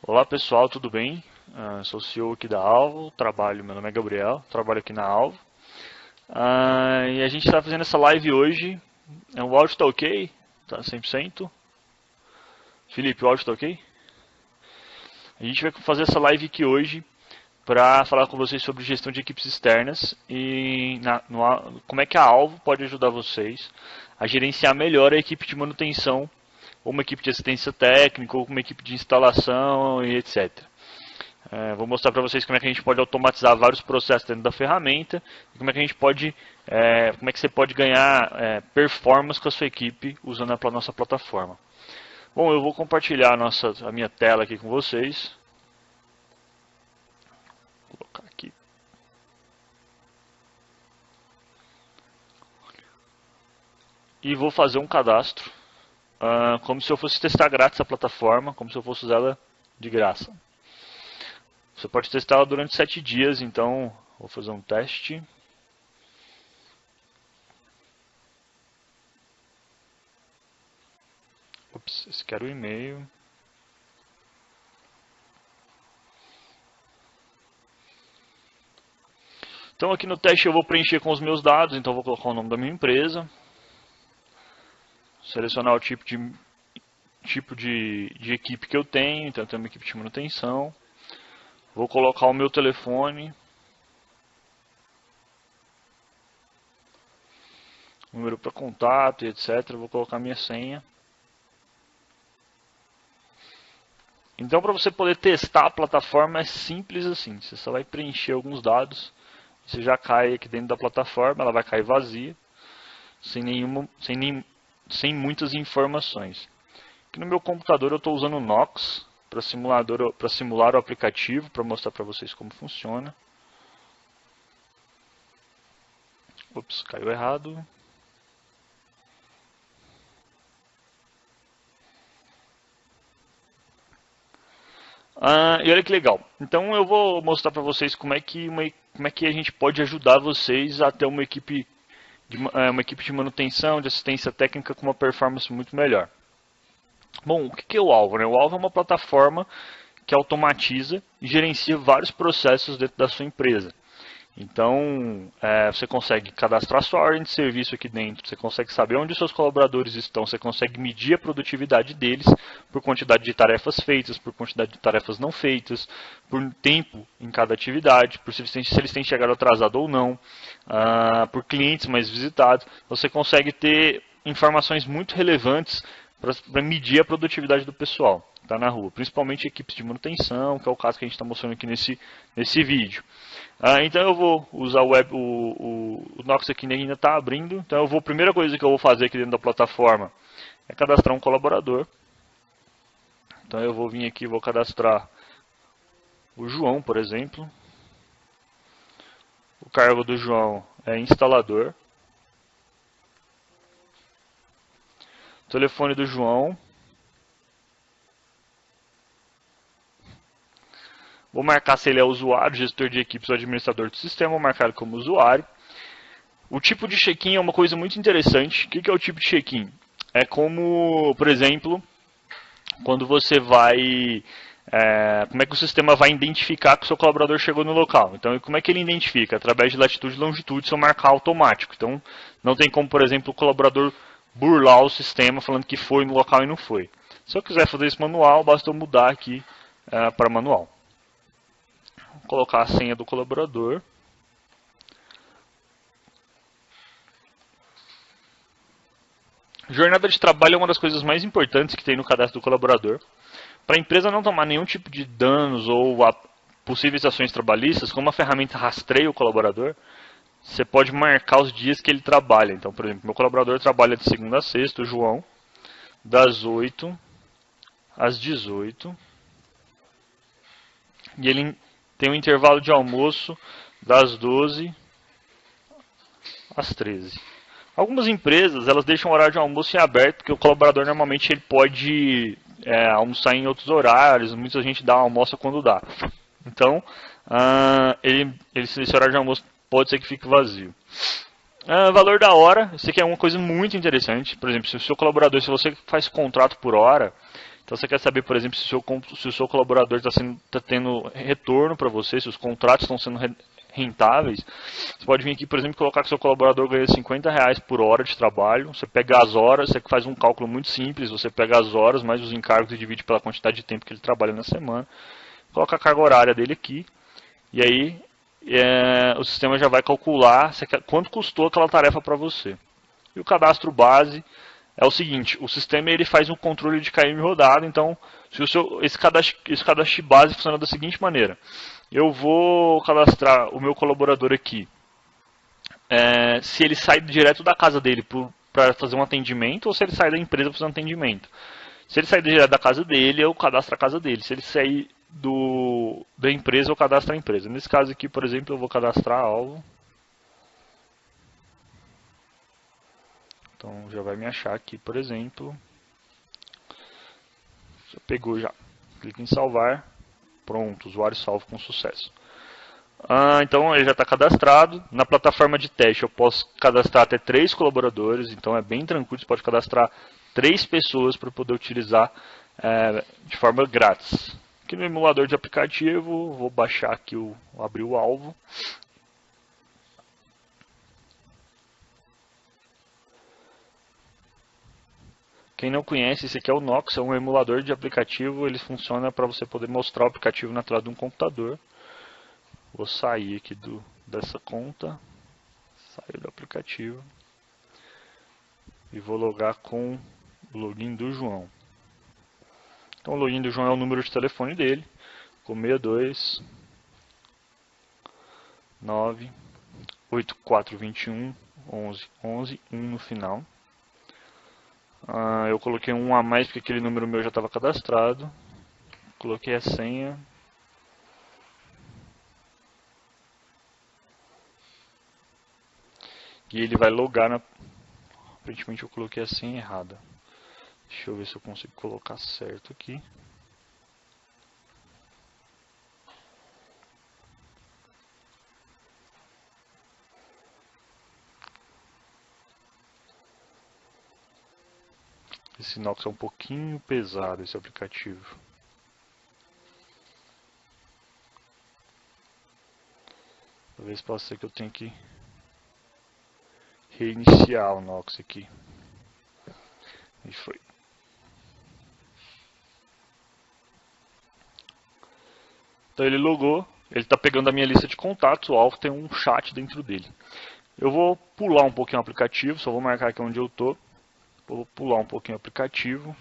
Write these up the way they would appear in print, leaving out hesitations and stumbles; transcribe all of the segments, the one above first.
Olá pessoal, tudo bem? Sou o CEO aqui da Alvo, meu nome é Gabriel, trabalho aqui na Alvo. E a gente está fazendo essa live hoje. O áudio está ok? Tá 100%? Felipe, o áudio está ok? A gente vai fazer essa live aqui hoje para falar com vocês sobre gestão de equipes externas e como é que a Alvo pode ajudar vocês a gerenciar melhor a equipe de manutenção, ou uma equipe de assistência técnica, ou uma equipe de instalação e etc. Vou mostrar para vocês como é que a gente pode automatizar vários processos dentro da ferramenta e como é que a gente pode, como é que você pode ganhar performance com a sua equipe usando a nossa plataforma. Bom, eu vou compartilhar a minha tela aqui com vocês. Vou colocar aqui. E vou fazer um cadastro, como se eu fosse testar grátis a plataforma, como se eu fosse usar ela de graça. Você pode testar ela durante 7 dias, então vou fazer um teste. Ops, esse aqui era o e-mail. Então aqui no teste eu vou preencher com os meus dados, então vou colocar o nome da minha empresa. Selecionar o tipo de equipe que eu tenho, então eu tenho uma equipe de manutenção. Vou colocar o meu telefone, número para contato e etc. Vou colocar minha senha. Então, para você poder testar a plataforma é simples assim. Você só vai preencher alguns dados, você já cai aqui dentro da plataforma, ela vai cair vazia, sem muitas informações. Aqui no meu computador eu estou usando o Nox para simular o aplicativo, para mostrar para vocês como funciona. Ops, caiu errado. E olha que legal. Então eu vou mostrar para vocês como é que a gente pode ajudar vocês a ter uma equipe de manutenção, de assistência técnica com uma performance muito melhor. Bom, o que é o Alvo? O Alvo é uma plataforma que automatiza e gerencia vários processos dentro da sua empresa. Então, você consegue cadastrar sua ordem de serviço aqui dentro, você consegue saber onde os seus colaboradores estão, você consegue medir a produtividade deles por quantidade de tarefas feitas, por quantidade de tarefas não feitas, por tempo em cada atividade, por se eles têm chegado atrasado ou não, por clientes mais visitados. Você consegue ter informações muito relevantes para medir a produtividade do pessoal que está na rua, principalmente equipes de manutenção, que é o caso que a gente está mostrando aqui nesse vídeo. Então eu vou usar o Nox aqui ainda está abrindo, então a primeira coisa que eu vou fazer aqui dentro da plataforma é cadastrar um colaborador. Então eu vou vir aqui e vou cadastrar o João, por exemplo. O cargo do João é instalador. O telefone do João. Vou marcar se ele é usuário, gestor de equipes ou administrador do sistema. Vou marcar ele como usuário. O tipo de check-in é uma coisa muito interessante. O que é o tipo de check-in? É como, por exemplo, quando você vai... como é que o sistema vai identificar que o seu colaborador chegou no local? Então, como é que ele identifica? Através de latitude e longitude, se eu marcar automático. Então, não tem como, por exemplo, o colaborador burlar o sistema falando que foi no local e não foi. Se eu quiser fazer isso manual, basta eu mudar aqui para manual. Vou colocar a senha do colaborador. Jornada de trabalho é uma das coisas mais importantes que tem no cadastro do colaborador. Para a empresa não tomar nenhum tipo de danos ou possíveis ações trabalhistas, como a ferramenta rastreia o colaborador, você pode marcar os dias que ele trabalha. Então, por exemplo, meu colaborador trabalha de segunda a sexta, o João, das 8 às 18. E ele tem um intervalo de almoço das 12 às 13. Algumas empresas, elas deixam o horário de almoço em aberto, porque o colaborador normalmente ele pode almoçar em outros horários, muita gente almoça quando dá. Então, esse horário de almoço pode ser que fique vazio. Valor da hora, isso aqui é uma coisa muito interessante. Por exemplo, se o seu colaborador, se você faz contrato por hora, Então você quer saber, por exemplo, se o seu colaborador está tendo retorno para você, se os contratos estão sendo rentáveis. Você pode vir aqui, por exemplo, colocar que seu colaborador ganha R$50 por hora de trabalho. Você pega as horas, você faz um cálculo muito simples, você pega as horas mais os encargos e divide pela quantidade de tempo que ele trabalha na semana. Coloca a carga horária dele aqui. E aí o sistema já vai calcular quanto custou aquela tarefa para você. E o cadastro base é o seguinte: o sistema ele faz um controle de KM rodado. Então, se esse cadastro base funciona da seguinte maneira: eu vou cadastrar o meu colaborador aqui. Se ele sai direto da casa dele para fazer um atendimento, ou se ele sai da empresa para fazer um atendimento. Se ele sair direto da casa dele, eu cadastro a casa dele. Se ele sair da empresa, eu cadastro a empresa. Nesse caso aqui, por exemplo, eu vou cadastrar alvo. Então já vai me achar aqui, por exemplo. Já pegou já. Clica em salvar. Pronto, usuário salvo com sucesso. Então ele já está cadastrado. Na plataforma de teste eu posso cadastrar até 3 colaboradores. Então é bem tranquilo, você pode cadastrar 3 pessoas para poder utilizar de forma grátis. Aqui no emulador de aplicativo, vou baixar aqui, abrir o alvo. Quem não conhece, esse aqui é o Nox, é um emulador de aplicativo. Ele funciona para você poder mostrar o aplicativo na tela de um computador. Vou sair aqui dessa conta, sair do aplicativo e vou logar com o login do João. Então o login do João é o número de telefone dele, com 62 9 8421 11 11 1 no final. Eu coloquei um a mais porque aquele número meu já estava cadastrado. Coloquei a senha. E ele vai logar Aparentemente eu coloquei a senha errada. Deixa eu ver se eu consigo colocar certo aqui. Esse Nox é um pouquinho pesado, esse aplicativo. Talvez possa ser que eu tenha que reiniciar o Nox aqui. E foi. Então ele logou, ele está pegando a minha lista de contatos, o alvo tem um chat dentro dele. Eu vou pular um pouquinho o aplicativo, só vou marcar aqui onde eu estou. Vou pular um pouquinho o aplicativo.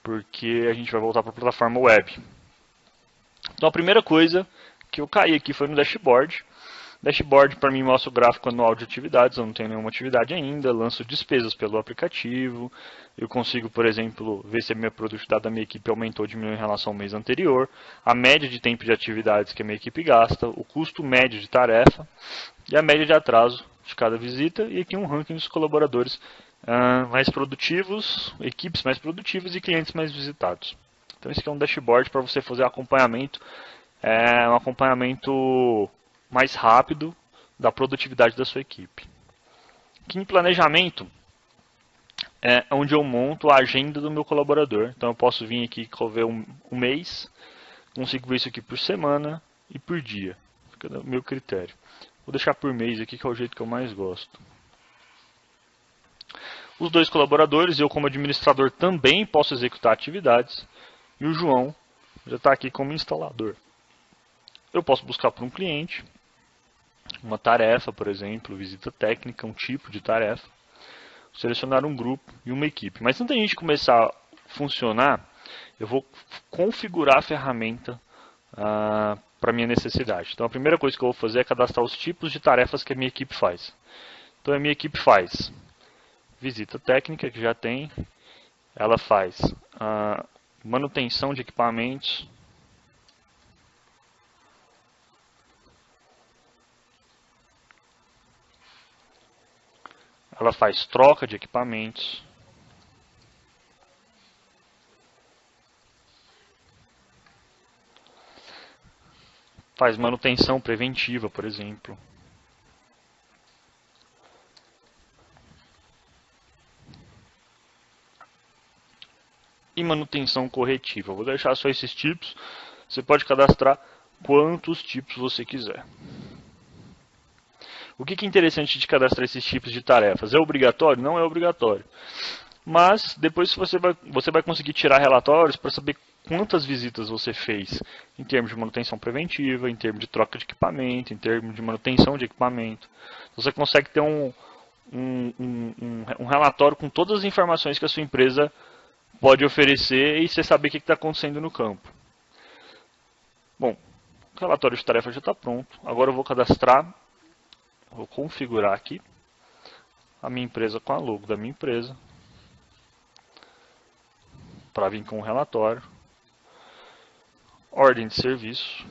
Porque a gente vai voltar para a plataforma web. Então a primeira coisa que eu caí aqui foi no dashboard. Dashboard para mim mostra o gráfico anual de atividades, eu não tenho nenhuma atividade ainda, lanço despesas pelo aplicativo, eu consigo, por exemplo, ver se a minha produtividade da minha equipe aumentou ou diminuiu em relação ao mês anterior, a média de tempo de atividades que a minha equipe gasta, o custo médio de tarefa e a média de atraso de cada visita, e aqui um ranking dos colaboradores mais produtivos, equipes mais produtivas e clientes mais visitados. Então esse aqui é um dashboard para você fazer acompanhamento, um acompanhamento mais rápido da produtividade da sua equipe. Aqui em planejamento é onde eu monto a agenda do meu colaborador. Então eu posso vir aqui e ver um mês, consigo ver isso aqui por semana e por dia. Fica do meu critério. Vou deixar por mês aqui, que é o jeito que eu mais gosto. Os 2 colaboradores, eu como administrador também posso executar atividades. E o João já está aqui como instalador. Eu posso buscar por um cliente, uma tarefa, por exemplo, visita técnica, um tipo de tarefa, selecionar um grupo e uma equipe. Mas antes da gente começar a funcionar, eu vou configurar a ferramenta para minha necessidade. Então a primeira coisa que eu vou fazer é cadastrar os tipos de tarefas que a minha equipe faz. Então a minha equipe faz visita técnica, que já tem, ela faz manutenção de equipamentos, ela faz troca de equipamentos, faz manutenção preventiva, por exemplo. e manutenção corretiva. Eu vou deixar só esses tipos. Você pode cadastrar quantos tipos você quiser. O que é interessante de cadastrar esses tipos de tarefas? É obrigatório? Não é obrigatório. Mas depois você vai conseguir tirar relatórios para saber quantas visitas você fez em termos de manutenção preventiva, em termos de troca de equipamento, em termos de manutenção de equipamento. Você consegue ter um relatório com todas as informações que a sua empresa pode oferecer e você saber o que está acontecendo no campo. Bom, o relatório de tarefa já está pronto. Agora eu vou cadastrar, vou configurar aqui a minha empresa com a logo da minha empresa, para vir com o relatório, ordem de serviço,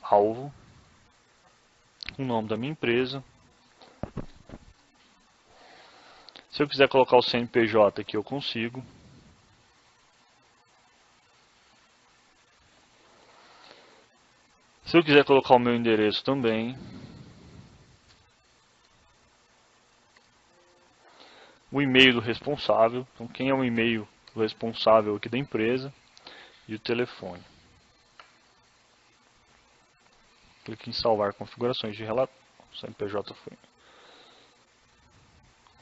alvo, o nome da minha empresa. Se eu quiser colocar o CNPJ aqui, eu consigo. Se eu quiser colocar o meu endereço também. O e-mail do responsável, então quem é o e-mail do responsável aqui da empresa, e o telefone. Clique em salvar configurações de relatório. O CNPJ foi.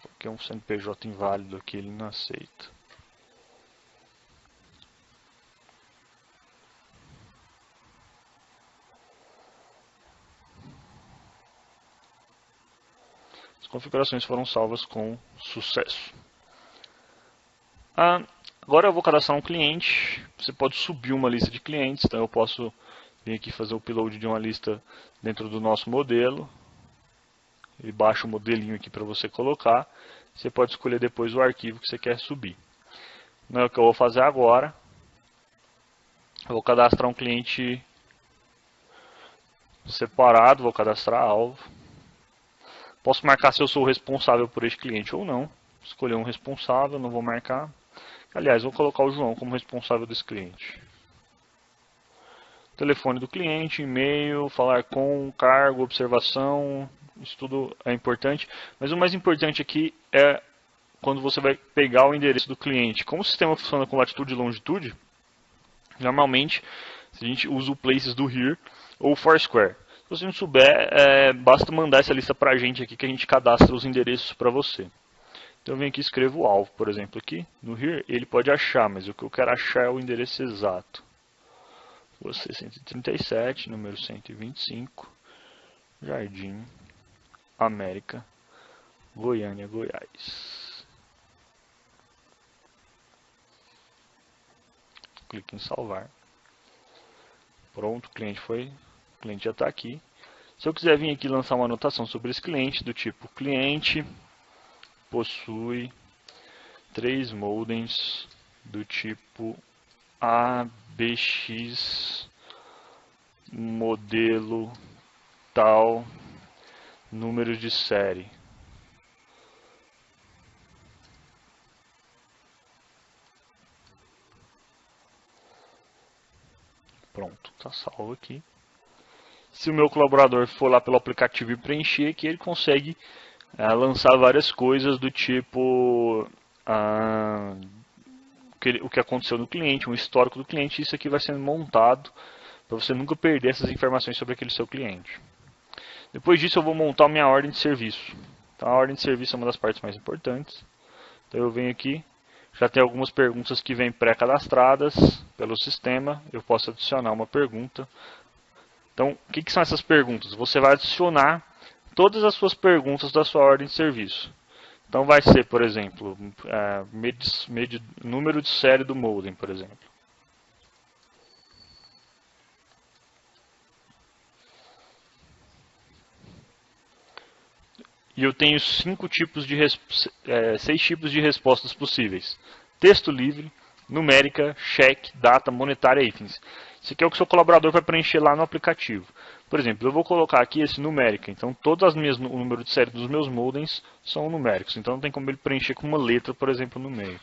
Coloquei um CNPJ inválido aqui, ele não aceita. As configurações foram salvas com sucesso. Agora eu vou cadastrar um cliente. Você pode subir uma lista de clientes, então eu posso vir aqui fazer o upload de uma lista dentro do nosso modelo. Ele baixa o modelinho aqui para você colocar. Você pode escolher depois o arquivo que você quer subir. Não é o que eu vou fazer agora. Eu vou cadastrar um cliente separado, vou cadastrar alvo. Posso marcar se eu sou o responsável por este cliente ou não. Escolher um responsável, não vou marcar. Aliás, vou colocar o João como responsável desse cliente. Telefone do cliente, e-mail, falar com, cargo, observação, isso tudo é importante. Mas o mais importante aqui é quando você vai pegar o endereço do cliente. Como o sistema funciona com latitude e longitude, normalmente a gente usa o Places do Here ou o Foursquare. Se você não souber, basta mandar essa lista para a gente aqui que a gente cadastra os endereços para você. Então eu venho aqui e escrevo o alvo, por exemplo, aqui no Here, ele pode achar, mas o que eu quero achar é o endereço exato. Você 137, número 125, Jardim América, Goiânia, Goiás. Clique em salvar. Pronto, o cliente já está aqui. Se eu quiser vir aqui lançar uma anotação sobre esse cliente, do tipo cliente possui 3 modems do tipo ABX, modelo tal, número de série. Pronto, está salvo aqui. Se o meu colaborador for lá pelo aplicativo e preencher aqui, ele consegue lançar várias coisas do tipo o que aconteceu no cliente, um histórico do cliente. Isso aqui vai sendo montado para você nunca perder essas informações sobre aquele seu cliente. Depois disso eu vou montar minha ordem de serviço. Então a ordem de serviço é uma das partes mais importantes. Então eu venho aqui, já tem algumas perguntas que vêm pré-cadastradas pelo sistema. Eu posso adicionar uma pergunta. Então o que são essas perguntas? Você vai adicionar todas as suas perguntas da sua ordem de serviço. Então vai ser, por exemplo, número de série do modem, por exemplo. E eu tenho 6 tipos de respostas possíveis. Texto livre, numérica, cheque, data, monetária e itens. Isso aqui é o que o seu colaborador vai preencher lá no aplicativo. Por exemplo, eu vou colocar aqui esse numérica. Então, todas o número de série dos meus modems são numéricos. Então, não tem como ele preencher com uma letra, por exemplo, no meio.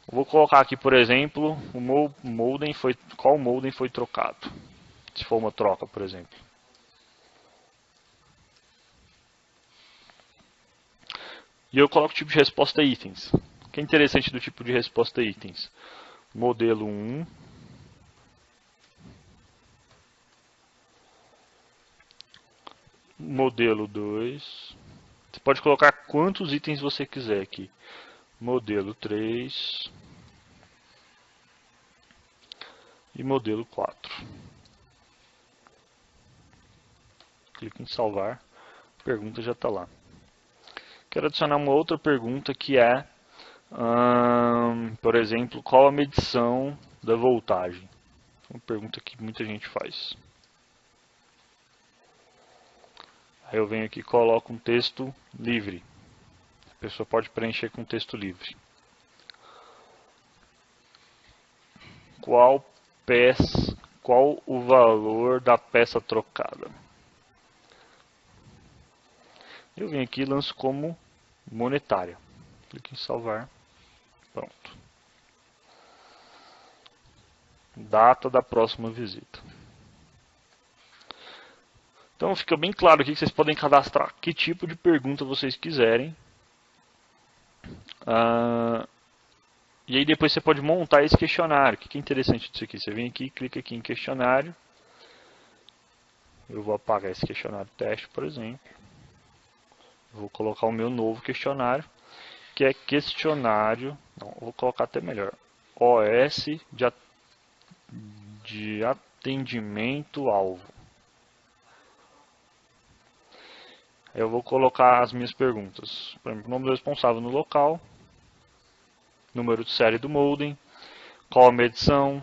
Eu vou colocar aqui, por exemplo, qual modem foi trocado. Se for uma troca, por exemplo. E eu coloco o tipo de resposta itens. O que é interessante do tipo de resposta itens? Modelo 1. Modelo 2. Você pode colocar quantos itens você quiser aqui. Modelo 3. E modelo 4. Clique em salvar. A pergunta já está lá. Quero adicionar uma outra pergunta que é, por exemplo, qual a medição da voltagem? Uma pergunta que muita gente faz. Aí eu venho aqui e coloco um texto livre. A pessoa pode preencher com texto livre. Qual o valor da peça trocada? Eu venho aqui e lanço como monetária. Clique em salvar. Pronto. Data da próxima visita. Então fica bem claro aqui que vocês podem cadastrar que tipo de pergunta vocês quiserem. E aí depois você pode montar esse questionário. O que é interessante disso aqui? Você vem aqui, clica aqui em questionário. Eu vou apagar esse questionário teste, por exemplo. Vou colocar o meu novo questionário, que é questionário, não, vou colocar até melhor, OS de atendimento alvo. Eu vou colocar as minhas perguntas. Por exemplo, nome do responsável no local, número de série do modem, qual a medição,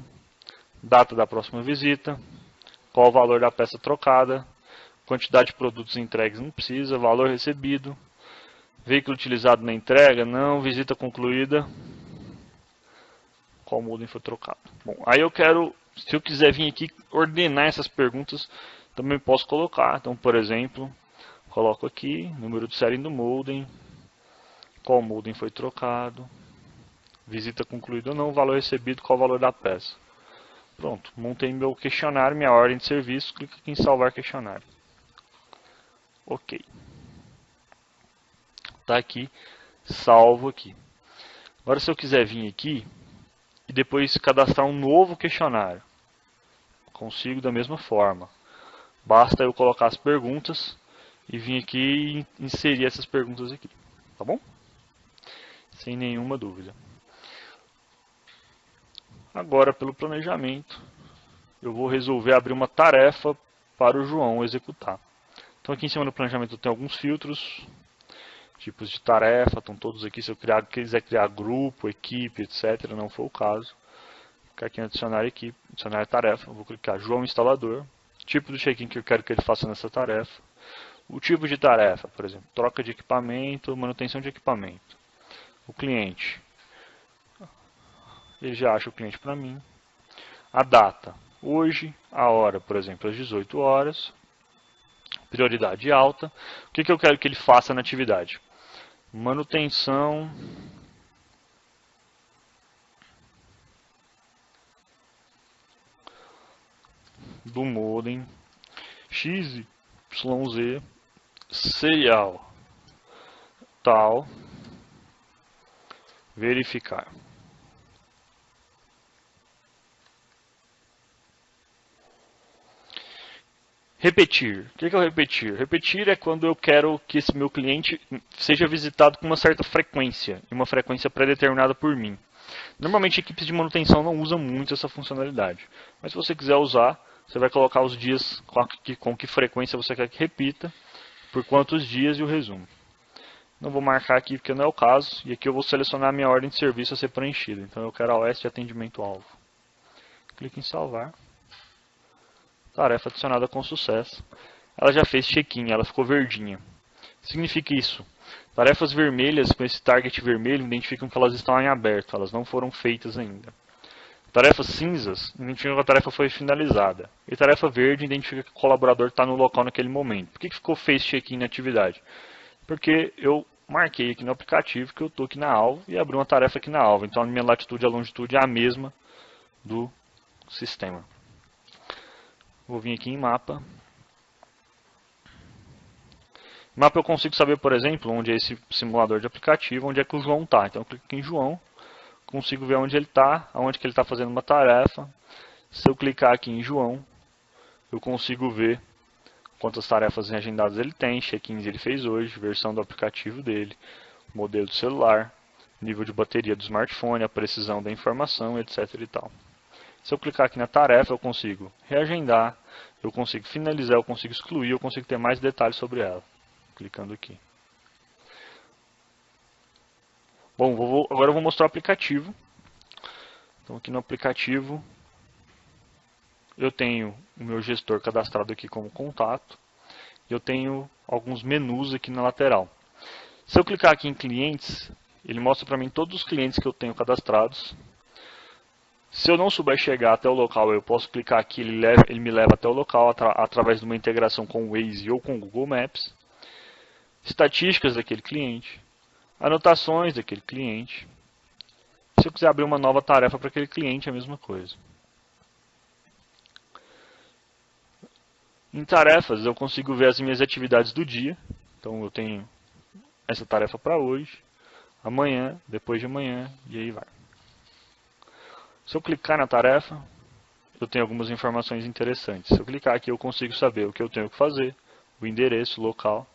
data da próxima visita, qual o valor da peça trocada, quantidade de produtos entregues não precisa, valor recebido, veículo utilizado na entrega, não, visita concluída, qual modem foi trocado. Bom, aí eu quero, se eu quiser vir aqui ordenar essas perguntas, também posso colocar. Então, por exemplo, coloco aqui, número de série do modem, qual modem foi trocado, visita concluída ou não, valor recebido, qual o valor da peça. Pronto, montei meu questionário, minha ordem de serviço, clico aqui em salvar questionário. Ok. Está aqui, salvo aqui. Agora se eu quiser vir aqui e depois cadastrar um novo questionário, consigo da mesma forma. Basta eu colocar as perguntas e vir aqui e inserir essas perguntas aqui. Tá bom? Sem nenhuma dúvida. Agora, pelo planejamento, eu vou resolver abrir uma tarefa para o João executar. Então aqui em cima do planejamento eu tenho alguns filtros, tipos de tarefa, estão todos aqui. Se eu quiser criar grupo, equipe, etc., não for o caso. Vou clicar aqui em adicionar equipe, adicionar tarefa, eu vou clicar João instalador, tipo do check-in que eu quero que ele faça nessa tarefa, o tipo de tarefa, por exemplo, troca de equipamento, manutenção de equipamento. O cliente, ele já acha o cliente para mim. A data, hoje, a hora, por exemplo, às 18 horas. Prioridade alta. O que eu quero que ele faça na atividade? Manutenção do modem XYZ serial tal, verificar. Repetir. O que é o repetir? Repetir é quando eu quero que esse meu cliente seja visitado com uma certa frequência, uma frequência pré-determinada por mim. Normalmente equipes de manutenção não usam muito essa funcionalidade, mas se você quiser usar, você vai colocar os dias com que frequência você quer que repita, por quantos dias e o resumo. Não vou marcar aqui porque não é o caso, e aqui eu vou selecionar a minha ordem de serviço a ser preenchida. Então eu quero a OS de atendimento alvo. Clique em salvar. Tarefa adicionada com sucesso. Ela já fez check-in, ela ficou verdinha. Significa isso. Tarefas vermelhas com esse target vermelho identificam que elas estão em aberto, elas não foram feitas ainda. Tarefas cinzas identificam que a tarefa foi finalizada. E tarefa verde identifica que o colaborador está no local naquele momento. Por que ficou fez check-in na atividade? Porque eu marquei aqui no aplicativo que eu estou aqui na alvo e abri uma tarefa aqui na alvo. Então a minha latitude e a longitude é a mesma do sistema. Vou vir aqui em mapa. No mapa eu consigo saber, por exemplo, onde é esse simulador de aplicativo, onde é que o João está. Então eu clico em João, consigo ver onde ele está, aonde que ele está fazendo uma tarefa. Se eu clicar aqui em João, eu consigo ver quantas tarefas agendadas ele tem, check-ins ele fez hoje, versão do aplicativo dele, modelo do celular, nível de bateria do smartphone, a precisão da informação, etc. e tal. Se eu clicar aqui na tarefa, eu consigo reagendar, eu consigo finalizar, eu consigo excluir, eu consigo ter mais detalhes sobre ela. Clicando aqui. Bom, agora eu vou mostrar o aplicativo. Então aqui no aplicativo eu tenho o meu gestor cadastrado aqui como contato. E eu tenho alguns menus aqui na lateral. Se eu clicar aqui em clientes, ele mostra para mim todos os clientes que eu tenho cadastrados. Se eu não souber chegar até o local, eu posso clicar aqui, ele me leva até o local através de uma integração com o Waze ou com o Google Maps. Estatísticas daquele cliente, anotações daquele cliente. Se eu quiser abrir uma nova tarefa para aquele cliente, é a mesma coisa. Em tarefas, eu consigo ver as minhas atividades do dia. Então eu tenho essa tarefa para hoje, amanhã, depois de amanhã, e aí vai. Se eu clicar na tarefa, eu tenho algumas informações interessantes. Se eu clicar aqui, eu consigo saber o que eu tenho que fazer, o endereço, o local,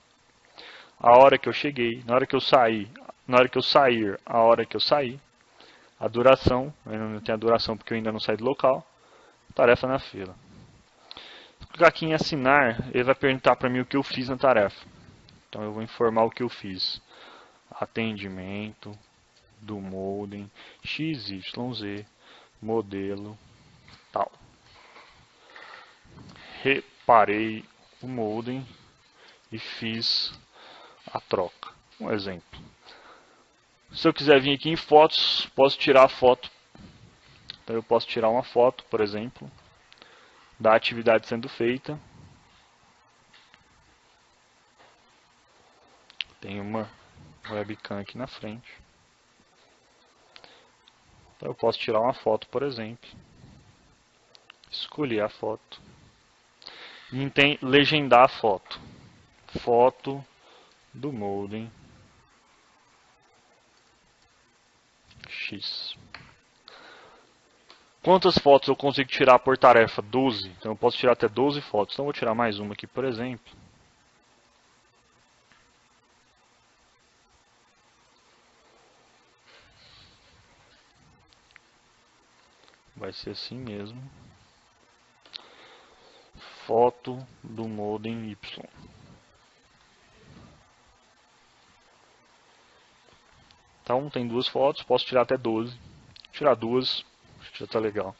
a hora que eu cheguei, na hora que eu saí, na hora que eu sair, a hora que eu saí, a duração, eu não tenho a duração porque eu ainda não saí do local, tarefa na fila. Se eu clicar aqui em assinar, ele vai perguntar para mim o que eu fiz na tarefa. Então eu vou informar o que eu fiz. Atendimento do modem XYZ, modelo tal. Reparei o modem e fiz a troca. Um exemplo. Se eu quiser vir aqui em fotos, posso tirar a foto. Então eu posso tirar uma foto, por exemplo, da atividade sendo feita. Tem uma webcam aqui na frente. Então eu posso tirar uma foto, por exemplo. Escolher a foto. E legendar a foto. Foto do modem X. Quantas fotos eu consigo tirar por tarefa? 12. Então eu posso tirar até 12 fotos. Então eu vou tirar mais uma aqui, por exemplo. Vai ser assim mesmo. Foto do modem Y. Então tem duas fotos, posso tirar até 12. Tirar duas, acho que já está legal.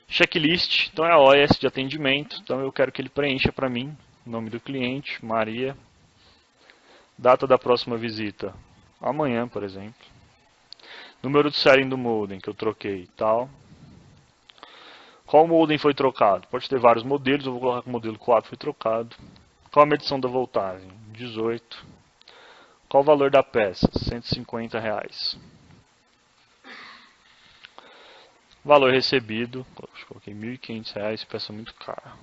Checklist, então é a OS de atendimento. Então eu quero que ele preencha para mim nome do cliente, Maria. Data da próxima visita, amanhã, por exemplo. Número de série do modem que eu troquei, tal. Qual modem foi trocado? Pode ter vários modelos, eu vou colocar que o modelo 4 foi trocado. Qual a medição da voltagem? 18. Qual o valor da peça? R$150. Valor recebido, coloquei R$1.500, peça muito cara.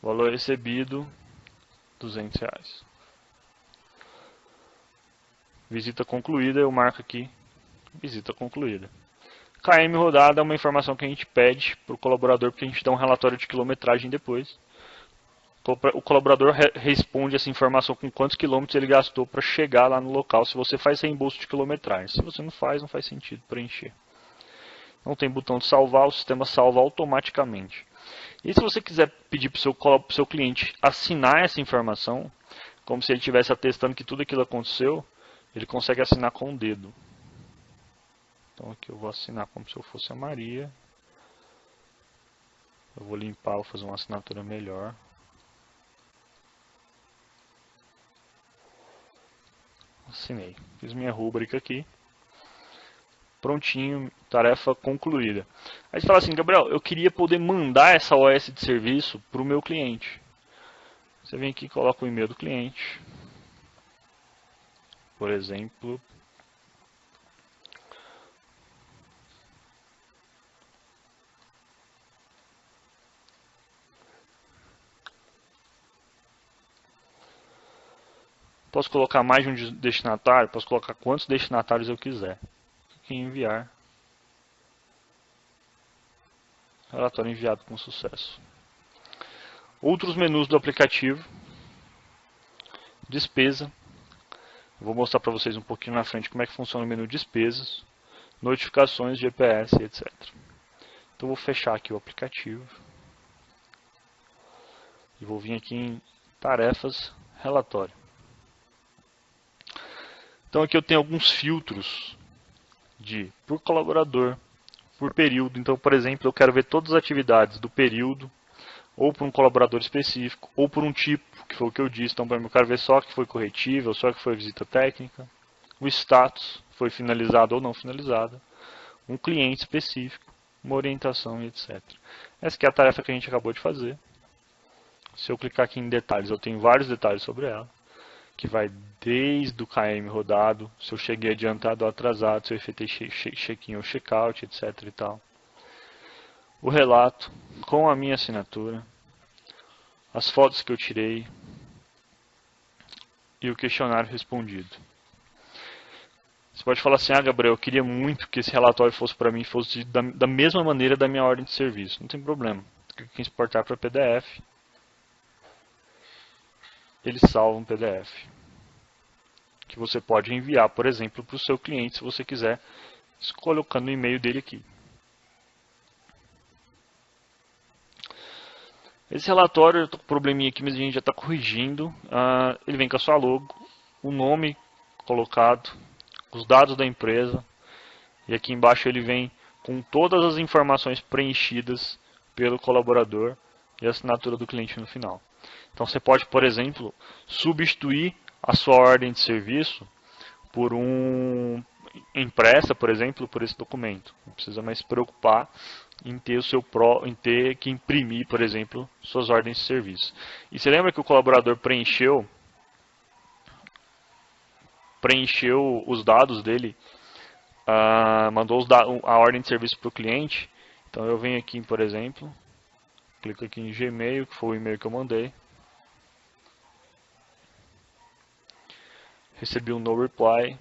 Valor recebido, R$200. Visita concluída, eu marco aqui, visita concluída. KM rodada é uma informação que a gente pede para o colaborador, porque a gente dá um relatório de quilometragem depois. O colaborador responde essa informação com quantos quilômetros ele gastou para chegar lá no local, se você faz reembolso de quilometragem. Se você não faz sentido preencher. Não tem botão de salvar, o sistema salva automaticamente. E se você quiser pedir para o seu cliente assinar essa informação, como se ele estivesse atestando que tudo aquilo aconteceu, ele consegue assinar com o dedo. Então aqui eu vou assinar como se eu fosse a Maria. Eu vou limpar, vou fazer uma assinatura melhor. Assinei. Fiz minha rúbrica aqui. Prontinho, tarefa concluída. Aí você fala assim, Gabriel, eu queria poder mandar essa OS de serviço para o meu cliente. Você vem aqui e coloca o e-mail do cliente. Por exemplo, Posso colocar mais de um destinatário, posso colocar quantos destinatários eu quiser. Clique em enviar. Relatório enviado com sucesso. Outros menus do aplicativo. Despesa. Vou mostrar para vocês um pouquinho na frente como é que funciona o menu despesas, notificações, GPS, etc. Então vou fechar aqui o aplicativo. E vou vir aqui em tarefas, relatório. Então aqui eu tenho alguns filtros por colaborador, por período. Então, por exemplo, eu quero ver todas as atividades do período, ou por um colaborador específico, ou por um tipo, que foi o que eu disse. Então, eu quero ver só que foi corretiva, ou só que foi visita técnica. O status, foi finalizado ou não finalizada. Um cliente específico, uma orientação e etc. Essa aqui é a tarefa que a gente acabou de fazer. Se eu clicar aqui em detalhes, eu tenho vários detalhes sobre ela. Que vai desde o KM rodado, se eu cheguei adiantado ou atrasado, se eu efetuei check-in ou check-out, etc. e tal. O relato com a minha assinatura, as fotos que eu tirei e o questionário respondido. Você pode falar assim, Gabriel, eu queria muito que esse relatório fosse para mim, fosse da mesma maneira da minha ordem de serviço. Não tem problema. Clique em exportar para PDF. Ele salva um PDF. Que você pode enviar, por exemplo, para o seu cliente, se você quiser, colocando o e-mail dele aqui. Esse relatório, eu estou com um probleminha aqui, mas a gente já está corrigindo. Ele vem com a sua logo, o nome colocado, os dados da empresa. E aqui embaixo ele vem com todas as informações preenchidas pelo colaborador e a assinatura do cliente no final. Então você pode, por exemplo, substituir a sua ordem de serviço por impressa, por exemplo, por esse documento. Não precisa mais se preocupar em ter que imprimir, por exemplo, suas ordens de serviço. E você lembra que o colaborador preencheu os dados dele, mandou a ordem de serviço para o cliente. Então eu venho aqui, por exemplo, clico aqui em Gmail, que foi o e-mail que eu mandei. Recebi um no reply.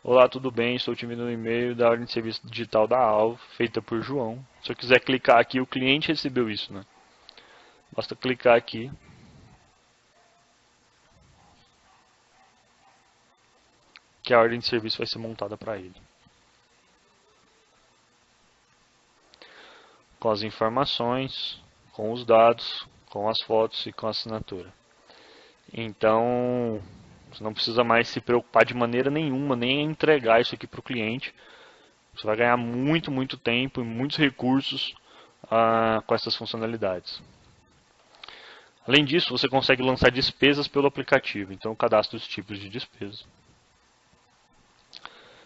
Olá, tudo bem? Estou te enviando um e-mail da ordem de serviço digital da Alvo, feita por João. Se eu quiser clicar aqui, o cliente recebeu isso, né? Basta clicar aqui. Que a ordem de serviço vai ser montada para ele. Com as informações, com os dados, com as fotos e com a assinatura. Então, você não precisa mais se preocupar de maneira nenhuma, nem entregar isso aqui para o cliente. Você vai ganhar muito tempo e muitos recursos com essas funcionalidades. Além disso, você consegue lançar despesas pelo aplicativo. Então, eu cadastro os tipos de despesa.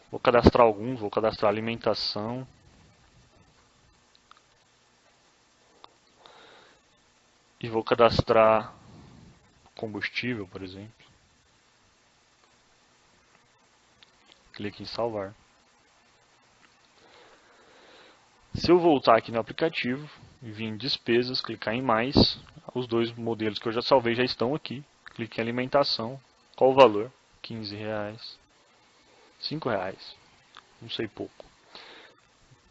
Vou cadastrar alguns, vou cadastrar alimentação. E vou cadastrar combustível, por exemplo. Clique em salvar. Se eu voltar aqui no aplicativo e vir em despesas, clicar em mais, os dois modelos que eu já salvei já estão aqui. Clique em alimentação. Qual o valor? R$15. R$5. Não sei pouco.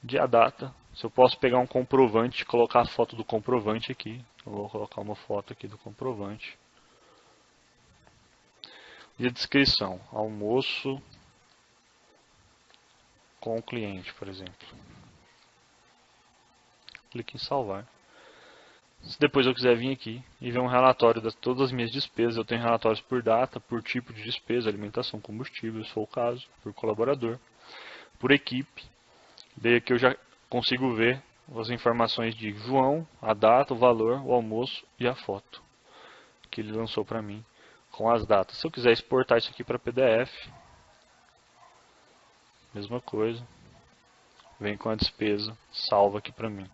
Dia data. Se eu posso pegar um comprovante e colocar a foto do comprovante aqui. Eu vou colocar uma foto aqui do comprovante. E a descrição. Almoço com o cliente, por exemplo. Clique em salvar. Se depois eu quiser vir aqui e ver um relatório de todas as minhas despesas, eu tenho relatórios por data, por tipo de despesa, alimentação, combustível, se for o caso, por colaborador, por equipe. Daí aqui eu já consigo ver as informações de João, a data, o valor, o almoço e a foto que ele lançou para mim com as datas. Se eu quiser exportar isso aqui para PDF, mesma coisa, vem com a despesa, salva aqui para mim.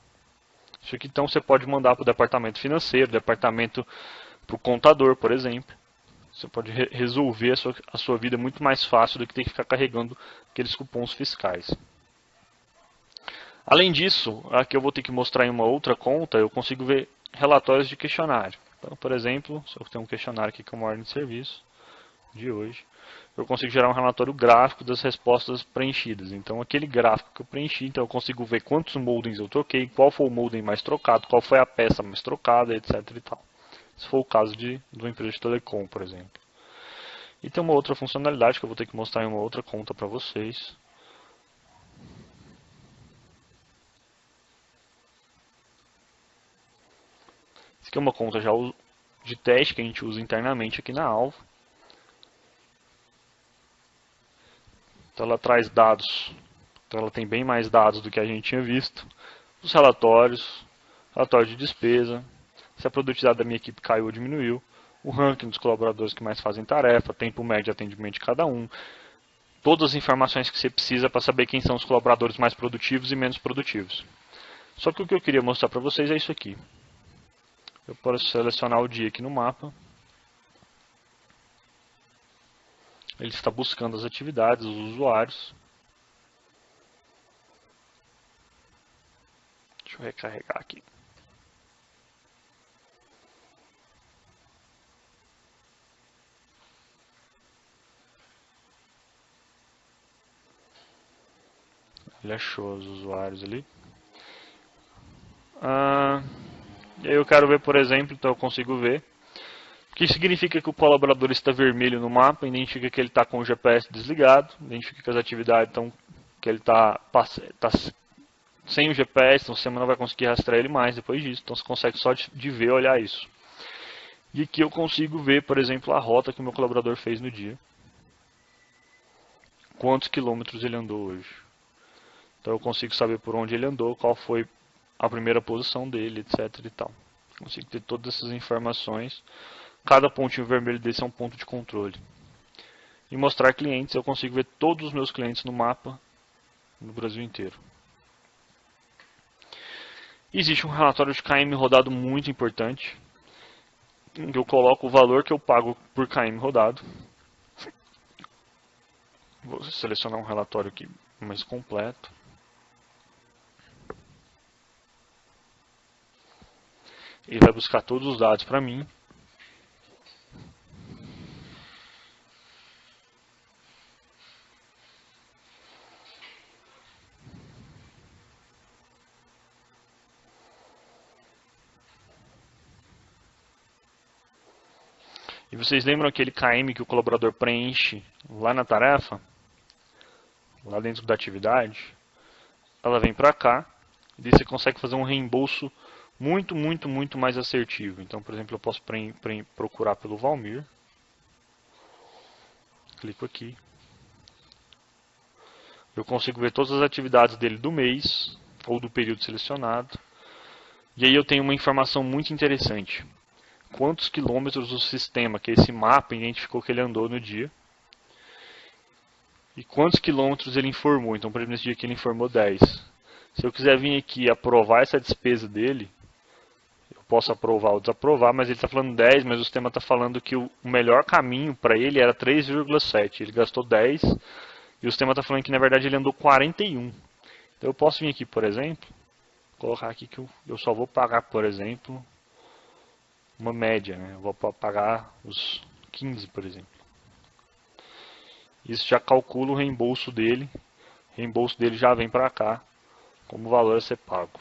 Isso aqui então você pode mandar para o departamento financeiro, para o contador, por exemplo. Você pode resolver a sua vida muito mais fácil do que ter que ficar carregando aqueles cupons fiscais. Além disso, aqui eu vou ter que mostrar em uma outra conta, eu consigo ver relatórios de questionário. Então, por exemplo, se eu tenho um questionário aqui com uma ordem de serviço, de hoje, eu consigo gerar um relatório gráfico das respostas preenchidas. Então, aquele gráfico que eu preenchi, então eu consigo ver quantos moldings eu troquei, qual foi o molding mais trocado, qual foi a peça mais trocada, etc. e tal. Se for o caso de uma empresa de telecom, por exemplo. E tem uma outra funcionalidade que eu vou ter que mostrar em uma outra conta para vocês. Essa aqui é uma conta já de teste que a gente usa internamente aqui na Alvo. Então ela traz dados, então ela tem bem mais dados do que a gente tinha visto. Os relatórios, relatório de despesa, se a produtividade da minha equipe caiu ou diminuiu, o ranking dos colaboradores que mais fazem tarefa, tempo médio de atendimento de cada um, todas as informações que você precisa para saber quem são os colaboradores mais produtivos e menos produtivos. Só que o que eu queria mostrar para vocês é isso aqui. Eu posso selecionar o dia aqui no mapa. Ele está buscando as atividades, os usuários. Deixa eu recarregar aqui. Ele achou os usuários ali. E aí eu quero ver, por exemplo, então eu consigo ver. O que significa que o colaborador está vermelho no mapa, identifica que ele está com o GPS desligado, identifica que as atividades estão, que ele está sem o GPS, então você não vai conseguir rastrear ele mais depois disso, então você consegue só de ver olhar isso. E aqui eu consigo ver, por exemplo, a rota que o meu colaborador fez no dia. Quantos quilômetros ele andou hoje. Então eu consigo saber por onde ele andou, qual foi a primeira posição dele, etc. e tal. Consigo ter todas essas informações. Cada pontinho vermelho desse é um ponto de controle. E mostrar clientes, eu consigo ver todos os meus clientes no mapa no Brasil inteiro. Existe um relatório de KM rodado muito importante, em que eu coloco o valor que eu pago por KM rodado. Vou selecionar um relatório aqui mais completo. Ele vai buscar todos os dados para mim. E vocês lembram aquele KM que o colaborador preenche lá na tarefa? Lá dentro da atividade? Ela vem para cá. E você consegue fazer um reembolso muito mais assertivo. Então, por exemplo, eu posso procurar pelo Valmir. Clico aqui. Eu consigo ver todas as atividades dele do mês ou do período selecionado. E aí eu tenho uma informação muito interessante. Quantos quilômetros o sistema, que é esse mapa, identificou que ele andou no dia. E quantos quilômetros ele informou. Então, por exemplo, nesse dia aqui ele informou 10. Se eu quiser vir aqui e aprovar essa despesa dele, eu posso aprovar ou desaprovar, mas ele está falando 10, mas o sistema está falando que o melhor caminho para ele era 3,7. Ele gastou 10 e o sistema está falando que na verdade ele andou 41. Então eu posso vir aqui, por exemplo, colocar aqui que eu só vou pagar, por exemplo, uma média, né? Eu vou pagar os 15, por exemplo. Isso já calcula o reembolso dele. O reembolso dele já vem para cá como valor a ser pago.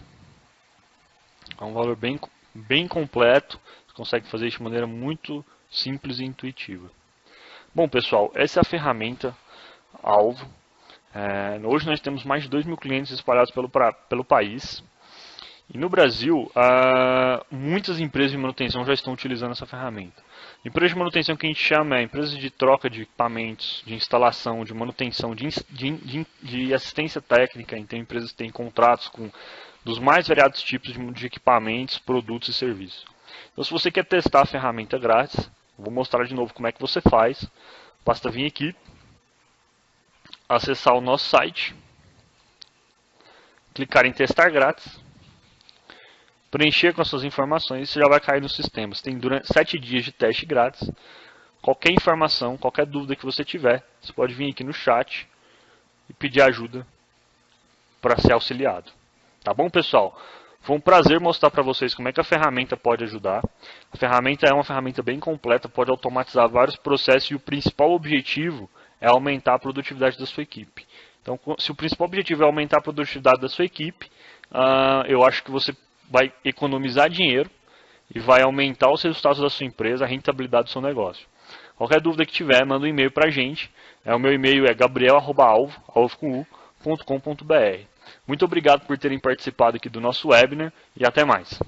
É um valor bem completo. Você consegue fazer isso de maneira muito simples e intuitiva. Bom, pessoal, essa é a ferramenta Alvo. Hoje nós temos mais de 2.000 clientes espalhados pelo país. E no Brasil, muitas empresas de manutenção já estão utilizando essa ferramenta. Empresas de manutenção que a gente chama é empresas de troca de equipamentos, de instalação, de manutenção, de assistência técnica. Então, empresas que têm contratos com dos mais variados tipos de equipamentos, produtos e serviços. Então, se você quer testar a ferramenta grátis, vou mostrar de novo como é que você faz. Basta vir aqui, acessar o nosso site, clicar em testar grátis, preencher com as suas informações e você já vai cair no sistema. Você tem durante 7 dias de teste grátis. Qualquer informação, qualquer dúvida que você tiver, você pode vir aqui no chat e pedir ajuda para ser auxiliado. Tá bom, pessoal? Foi um prazer mostrar para vocês como é que a ferramenta pode ajudar. A ferramenta é uma ferramenta bem completa, pode automatizar vários processos e o principal objetivo é aumentar a produtividade da sua equipe. Então, se o principal objetivo é aumentar a produtividade da sua equipe, eu acho que você vai economizar dinheiro e vai aumentar os resultados da sua empresa, a rentabilidade do seu negócio. Qualquer dúvida que tiver, manda um e-mail para a gente. O meu e-mail é gabriel@alvo.com.br. Muito obrigado por terem participado aqui do nosso webinar e até mais.